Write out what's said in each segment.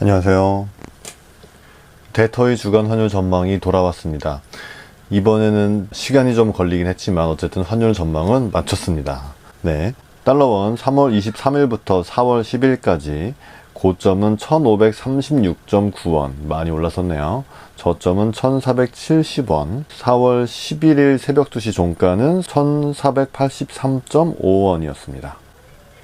안녕하세요. 대터의 주간 환율 전망이 돌아왔습니다. 이번에는 시간이 좀 걸리긴 했지만 어쨌든 환율 전망은 마쳤습니다. 네, 달러원 3월 23일부터 4월 10일까지 고점은 1536.9원, 많이 올랐었네요. 저점은 1470원, 4월 11일 새벽 2시 종가는 1483.5원이었습니다.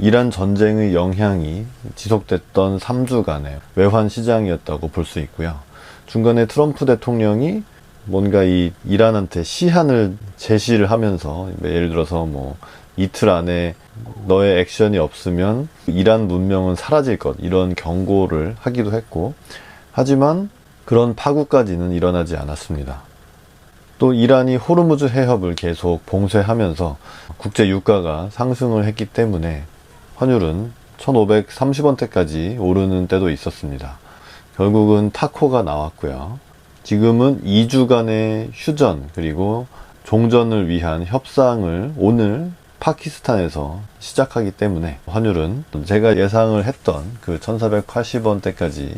이란 전쟁의 영향이 지속됐던 3주간의 외환 시장이었다고 볼 수 있고요. 중간에 트럼프 대통령이 뭔가 이 이란한테 시한을 제시를 하면서 예를 들어서 뭐 이틀 안에 너의 액션이 없으면 이란 문명은 사라질 것, 이런 경고를 하기도 했고, 하지만 그런 파국까지는 일어나지 않았습니다. 또 이란이 호르무즈 해협을 계속 봉쇄하면서 국제 유가가 상승을 했기 때문에 환율은 1530원대까지 오르는 때도 있었습니다. 결국은 타코가 나왔고요. 지금은 2주간의 휴전 그리고 종전을 위한 협상을 오늘 파키스탄에서 시작하기 때문에 환율은 제가 예상을 했던 그 1480원대까지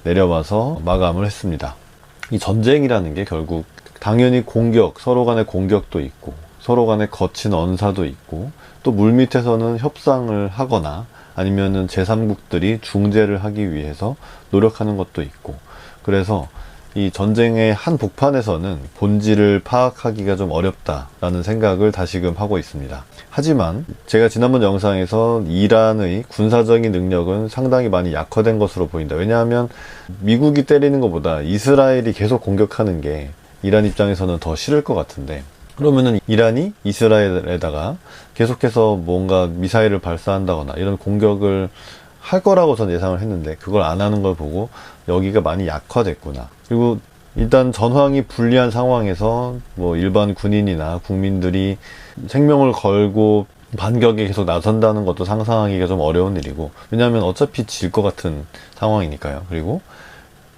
내려와서 마감을 했습니다. 이 전쟁이라는 게 결국 당연히 공격, 서로 간의 공격도 있고 서로 간의 거친 언사도 있고 또 물밑에서는 협상을 하거나 아니면은 제3국들이 중재를 하기 위해서 노력하는 것도 있고, 그래서 이 전쟁의 한 복판에서는 본질을 파악하기가 좀 어렵다라는 생각을 다시금 하고 있습니다. 하지만 제가 지난번 영상에서 이란의 군사적인 능력은 상당히 많이 약화된 것으로 보인다. 왜냐하면 미국이 때리는 것보다 이스라엘이 계속 공격하는 게 이란 입장에서는 더 싫을 것 같은데, 그러면은 이란이 이스라엘에다가 계속해서 뭔가 미사일을 발사한다거나 이런 공격을 할 거라고 전 예상을 했는데 그걸 안 하는 걸 보고 여기가 많이 약화됐구나. 그리고 일단 전황이 불리한 상황에서 뭐 일반 군인이나 국민들이 생명을 걸고 반격에 계속 나선다는 것도 상상하기가 좀 어려운 일이고, 왜냐하면 어차피 질 것 같은 상황이니까요. 그리고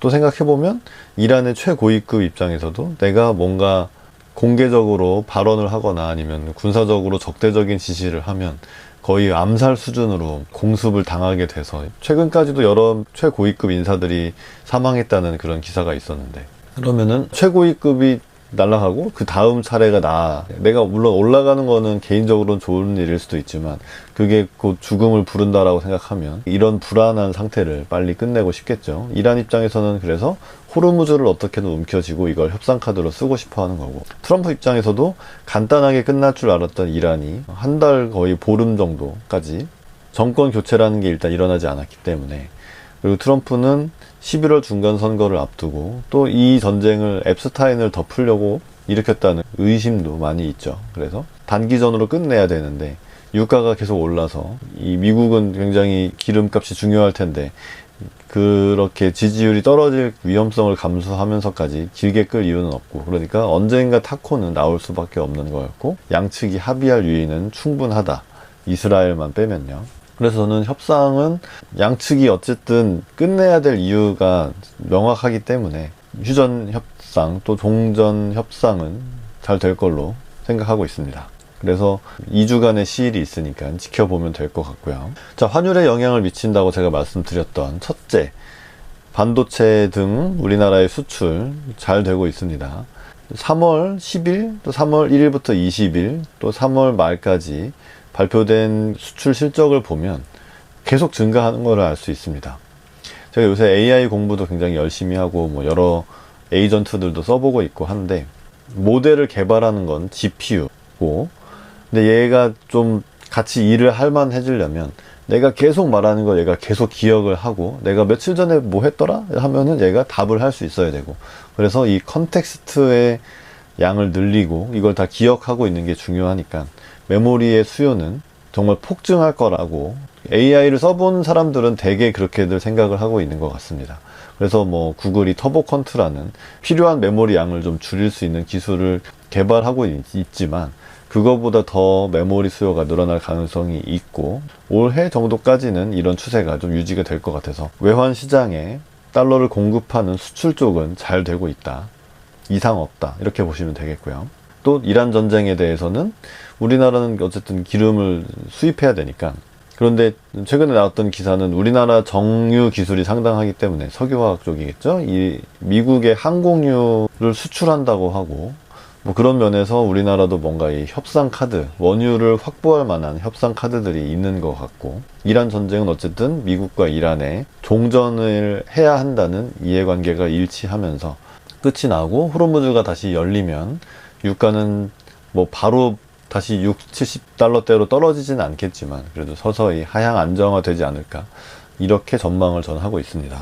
또 생각해보면 이란의 최고위급 입장에서도 내가 뭔가 공개적으로 발언을 하거나 아니면 군사적으로 적대적인 지시를 하면 거의 암살 수준으로 공습을 당하게 돼서 최근까지도 여러 최고위급 인사들이 사망했다는 그런 기사가 있었는데, 그러면은 최고위급이 날아가고 그 다음 차례가 내가 물론 올라가는 거는 개인적으로는 좋은 일일 수도 있지만 그게 곧 죽음을 부른다라고 생각하면 이런 불안한 상태를 빨리 끝내고 싶겠죠. 이란 입장에서는 그래서 호르무즈를 어떻게든 움켜쥐고 이걸 협상 카드로 쓰고 싶어 하는 거고, 트럼프 입장에서도 간단하게 끝날 줄 알았던 이란이 한 달 거의 보름 정도까지 정권 교체라는 게 일단 일어나지 않았기 때문에, 그리고 트럼프는 11월 중간 선거를 앞두고 또 이 전쟁을 앱스타인을 덮으려고 일으켰다는 의심도 많이 있죠. 그래서 단기전으로 끝내야 되는데 유가가 계속 올라서 이 미국은 굉장히 기름값이 중요할 텐데 그렇게 지지율이 떨어질 위험성을 감수하면서까지 길게 끌 이유는 없고, 그러니까 언젠가 타코는 나올 수밖에 없는 거였고 양측이 합의할 유인은 충분하다, 이스라엘만 빼면요. 그래서 저는 협상은 양측이 어쨌든 끝내야 될 이유가 명확하기 때문에 휴전 협상 또 종전 협상은 잘 될 걸로 생각하고 있습니다. 그래서 2주간의 시일이 있으니까 지켜보면 될 것 같고요. 자, 환율에 영향을 미친다고 제가 말씀드렸던 첫째, 반도체 등 우리나라의 수출 잘 되고 있습니다. 3월 10일, 또 3월 1일부터 20일, 또 3월 말까지 발표된 수출 실적을 보면 계속 증가하는 것을 알 수 있습니다. 제가 요새 AI 공부도 굉장히 열심히 하고 뭐 여러 에이전트들도 써보고 있고 한데, 모델을 개발하는 건 GPU고, 근데 얘가 좀 같이 일을 할 만해지려면 내가 계속 말하는 걸 얘가 계속 기억을 하고, 내가 며칠 전에 뭐 했더라? 하면은 얘가 답을 할 수 있어야 되고, 그래서 이 컨텍스트의 양을 늘리고 이걸 다 기억하고 있는 게 중요하니까 메모리의 수요는 정말 폭증할 거라고 AI를 써본 사람들은 대개 그렇게들 생각을 하고 있는 것 같습니다. 그래서 뭐 구글이 터보컨트라는 필요한 메모리 양을 좀 줄일 수 있는 기술을 개발하고 있지만 그거보다 더 메모리 수요가 늘어날 가능성이 있고, 올해 정도까지는 이런 추세가 좀 유지가 될 것 같아서 외환 시장에 달러를 공급하는 수출 쪽은 잘 되고 있다, 이상 없다, 이렇게 보시면 되겠고요. 또 이란 전쟁에 대해서는 우리나라는 어쨌든 기름을 수입해야 되니까 그런데 최근에 나왔던 기사는 우리나라 정유 기술이 상당하기 때문에 석유화학 쪽이겠죠. 이 미국의 항공유를 수출한다고 하고 뭐 그런 면에서 우리나라도 뭔가 이 협상 카드, 원유를 확보할 만한 협상 카드들이 있는 것 같고, 이란 전쟁은 어쨌든 미국과 이란의 종전을 해야 한다는 이해관계가 일치하면서 끝이 나고 호르무즈가 다시 열리면 유가는 뭐 바로 다시 60, 70달러대로 떨어지진 않겠지만 그래도 서서히 하향 안정화되지 않을까, 이렇게 전망을 저는 하고 있습니다.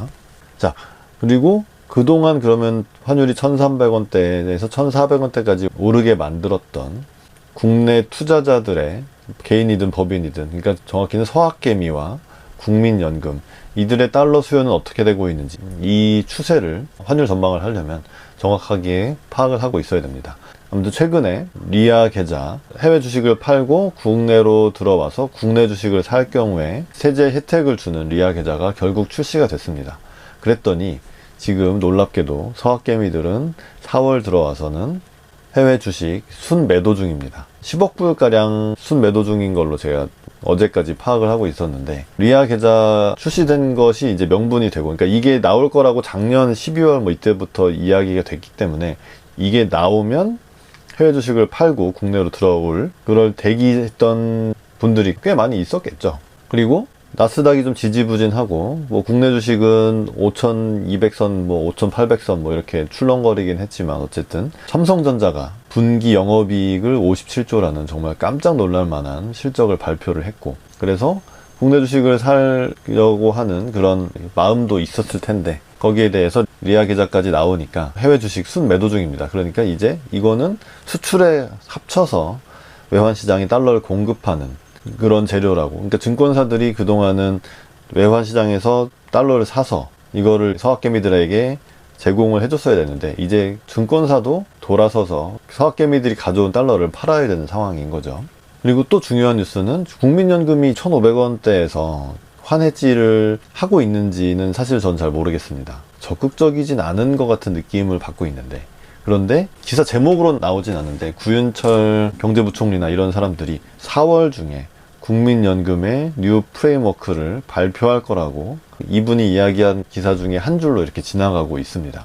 자, 그리고 그동안 그러면 환율이 1,300원대에서 1,400원대까지 오르게 만들었던 국내 투자자들의, 개인이든 법인이든, 그러니까 정확히는 서학개미와 국민연금, 이들의 달러 수요는 어떻게 되고 있는지, 이 추세를, 환율 전망을 하려면 정확하게 파악을 하고 있어야 됩니다. 아무튼 최근에 리아 계좌, 해외 주식을 팔고 국내로 들어와서 국내 주식을 살 경우에 세제 혜택을 주는 리아 계좌가 결국 출시가 됐습니다. 그랬더니 지금 놀랍게도 서학개미들은 4월 들어와서는 해외 주식 순매도 중입니다. 10억 불가량 순매도 중인 걸로 제가 어제까지 파악을 하고 있었는데, 리아 계좌 출시된 것이 이제 명분이 되고, 그러니까 이게 나올 거라고 작년 12월 뭐 이때부터 이야기가 됐기 때문에, 이게 나오면 해외 주식을 팔고 국내로 들어올, 그걸 대기했던 분들이 꽤 많이 있었겠죠. 그리고 나스닥이 좀 지지부진하고, 뭐 국내 주식은 5,200선, 뭐 5,800선 뭐 이렇게 출렁거리긴 했지만, 어쨌든 삼성전자가 분기 영업이익을 57조라는 정말 깜짝 놀랄 만한 실적을 발표를 했고, 그래서 국내 주식을 사려고 하는 그런 마음도 있었을 텐데, 거기에 대해서 리아 계좌까지 나오니까 해외 주식 순매도 중입니다. 그러니까 이제 이거는 수출에 합쳐서 외환시장이 달러를 공급하는 그런 재료라고. 그러니까 증권사들이 그동안은 외환시장에서 달러를 사서 이거를 서학개미들에게 제공을 해줬어야 되는데, 이제 증권사도 돌아서서 서학개미들이 가져온 달러를 팔아야 되는 상황인 거죠. 그리고 또 중요한 뉴스는 국민연금이 1,500원대에서 환해지를 하고 있는지는 사실 전 잘 모르겠습니다. 적극적이진 않은 것 같은 느낌을 받고 있는데, 그런데 기사 제목으로 나오진 않는데 구윤철 경제부총리나 이런 사람들이 4월 중에 국민연금의 뉴 프레임워크를 발표할 거라고 이분이 이야기한 기사 중에 한 줄로 이렇게 지나가고 있습니다.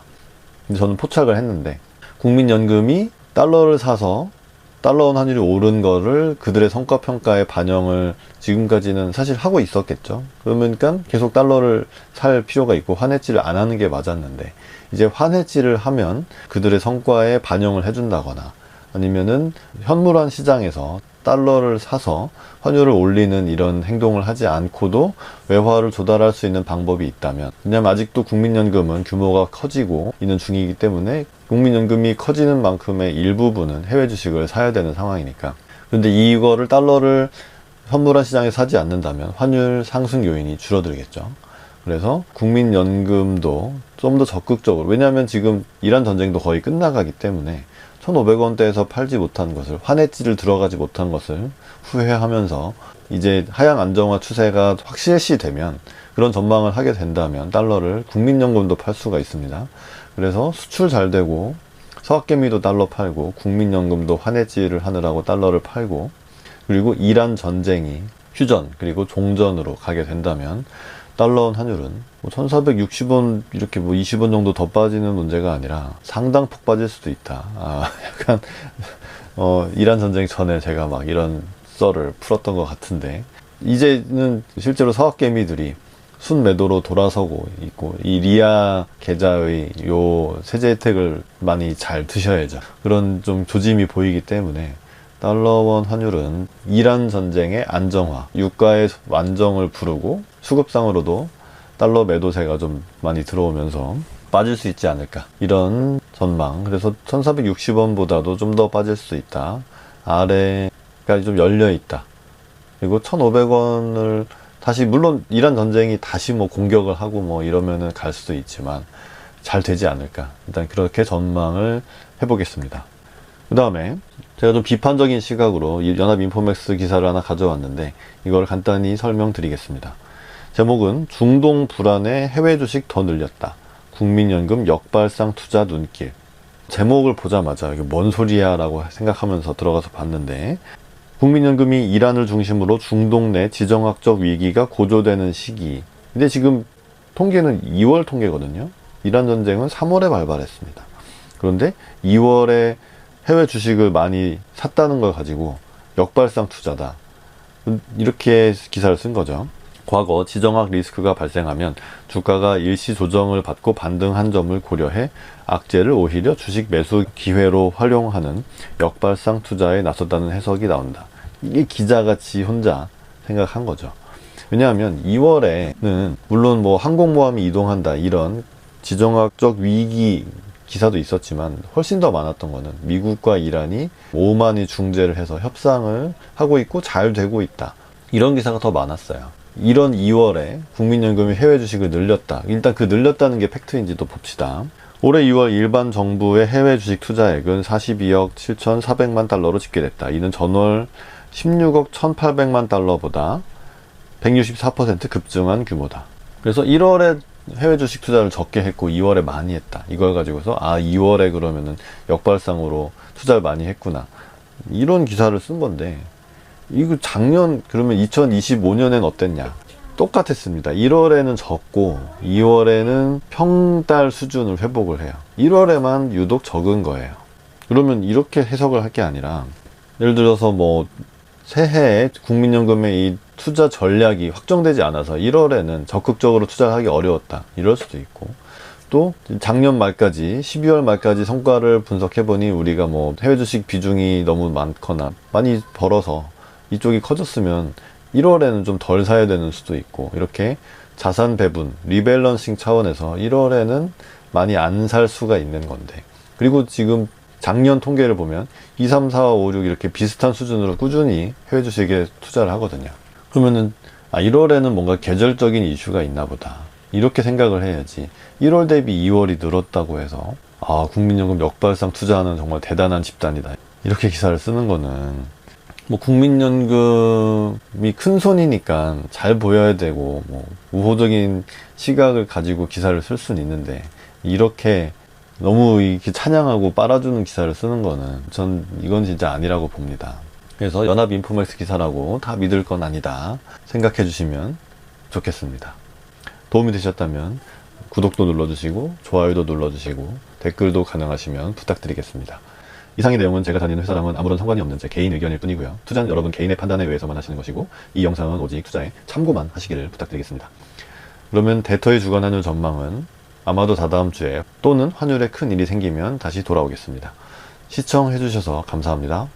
근데 저는 포착을 했는데, 국민연금이 달러를 사서 달러 환율이 오른 거를 그들의 성과평가에 반영을 지금까지는 사실 하고 있었겠죠. 그러니까 계속 달러를 살 필요가 있고 환해지를 안 하는 게 맞았는데, 이제 환해지를 하면 그들의 성과에 반영을 해준다거나, 아니면은 현물환 시장에서 달러를 사서 환율을 올리는 이런 행동을 하지 않고도 외화를 조달할 수 있는 방법이 있다면, 왜냐면 아직도 국민연금은 규모가 커지고 있는 중이기 때문에 국민연금이 커지는 만큼의 일부분은 해외 주식을 사야 되는 상황이니까. 그런데 이거를 달러를 현물환 시장에 사지 않는다면 환율 상승 요인이 줄어들겠죠. 그래서 국민연금도 좀 더 적극적으로, 왜냐하면 지금 이란 전쟁도 거의 끝나가기 때문에 1,500원대에서 팔지 못한 것을, 환해지를 들어가지 못한 것을 후회하면서 이제 하향 안정화 추세가 확실시되면, 그런 전망을 하게 된다면 달러를 국민연금도 팔 수가 있습니다. 그래서 수출 잘 되고 서학개미도 달러 팔고 국민연금도 환해지를 하느라고 달러를 팔고, 그리고 이란 전쟁이 휴전 그리고 종전으로 가게 된다면 달러 환율은 뭐 1,460원 이렇게 뭐 20원 정도 더 빠지는 문제가 아니라 상당폭 빠질 수도 있다. 약간 이란 전쟁 전에 제가 막 이런 썰을 풀었던 것 같은데, 이제는 실제로 서학개미들이 순매도로 돌아서고 있고, 이 리아 계좌의 요 세제 혜택을 많이 잘 드셔야죠. 그런 좀 조짐이 보이기 때문에 달러원 환율은 이란 전쟁의 안정화, 유가의 완정을 부르고 수급상으로도 달러 매도세가 좀 많이 들어오면서 빠질 수 있지 않을까, 이런 전망. 그래서 1,460원보다도 좀 더 빠질 수 있다. 아래가 좀 열려 있다. 그리고 1,500원을 다시, 물론 이란 전쟁이 다시 뭐 공격을 하고 뭐 이러면은 갈 수도 있지만 잘 되지 않을까, 일단 그렇게 전망을 해보겠습니다. 그 다음에 제가 좀 비판적인 시각으로 연합인포맥스 기사를 하나 가져왔는데, 이걸 간단히 설명드리겠습니다. 제목은 중동 불안에 해외 주식 더 늘렸다, 국민연금 역발상 투자 눈길. 제목을 보자마자 이게 뭔 소리야 라고 생각하면서 들어가서 봤는데, 국민연금이 이란을 중심으로 중동 내 지정학적 위기가 고조되는 시기. 근데 지금 통계는 2월 통계거든요. 이란 전쟁은 3월에 발발했습니다. 그런데 2월에 해외 주식을 많이 샀다는 걸 가지고 역발상 투자다, 이렇게 기사를 쓴 거죠. 과거 지정학 리스크가 발생하면 주가가 일시 조정을 받고 반등한 점을 고려해 악재를 오히려 주식 매수 기회로 활용하는 역발상 투자에 나섰다는 해석이 나온다. 이게 기자가 지 혼자 생각한 거죠. 왜냐하면 2월에는 물론 뭐 항공모함이 이동한다 이런 지정학적 위기 기사도 있었지만 훨씬 더 많았던 거는 미국과 이란이 오만이 중재를 해서 협상을 하고 있고 잘 되고 있다, 이런 기사가 더 많았어요. 이런 2월에 국민연금이 해외 주식을 늘렸다. 일단 그 늘렸다는 게 팩트인지도 봅시다. 올해 2월 일반 정부의 해외 주식 투자액은 42억 7,400만 달러로 집계됐다. 이는 전월 16억 1,800만 달러보다 164% 급증한 규모다. 그래서 1월에 해외 주식 투자를 적게 했고 2월에 많이 했다. 이걸 가지고서 2월에 그러면은 역발상으로 투자를 많이 했구나, 이런 기사를 쓴 건데, 이거 작년 그러면 2025년엔 어땠냐? 똑같았습니다. 1월에는 적고 2월에는 평달 수준을 회복을 해요. 1월에만 유독 적은 거예요. 그러면 이렇게 해석을 할 게 아니라, 예를 들어서 뭐 새해에 국민연금의 이 투자 전략이 확정되지 않아서 1월에는 적극적으로 투자를 하기 어려웠다, 이럴 수도 있고, 또 작년 말까지 12월 말까지 성과를 분석해보니 우리가 뭐 해외 주식 비중이 너무 많거나 많이 벌어서 이쪽이 커졌으면 1월에는 좀 덜 사야 되는 수도 있고, 이렇게 자산 배분, 리밸런싱 차원에서 1월에는 많이 안 살 수가 있는 건데, 그리고 지금 작년 통계를 보면 2, 3, 4, 5, 6 이렇게 비슷한 수준으로 꾸준히 해외 주식에 투자를 하거든요. 그러면은 1월에는 뭔가 계절적인 이슈가 있나 보다, 이렇게 생각을 해야지 1월 대비 2월이 늘었다고 해서 국민연금 역발상 투자하는 정말 대단한 집단이다, 이렇게 기사를 쓰는 거는, 뭐 국민연금이 큰 손이니까 잘 보여야 되고 뭐 우호적인 시각을 가지고 기사를 쓸 수는 있는데, 이렇게 너무 이렇게 찬양하고 빨아주는 기사를 쓰는 거는 전 이건 진짜 아니라고 봅니다. 그래서 연합인포맥스 기사라고 다 믿을 건 아니다 생각해 주시면 좋겠습니다. 도움이 되셨다면 구독도 눌러주시고 좋아요도 눌러주시고 댓글도 가능하시면 부탁드리겠습니다. 이상의 내용은 제가 다니는 회사랑은 아무런 상관이 없는 제 개인 의견일 뿐이고요. 투자는 여러분 개인의 판단에 의해서만 하시는 것이고, 이 영상은 오직 투자에 참고만 하시기를 부탁드리겠습니다. 그러면 데터의 주간 환율 전망은 아마도 다다음 주에 또는 환율에 큰 일이 생기면 다시 돌아오겠습니다. 시청해주셔서 감사합니다.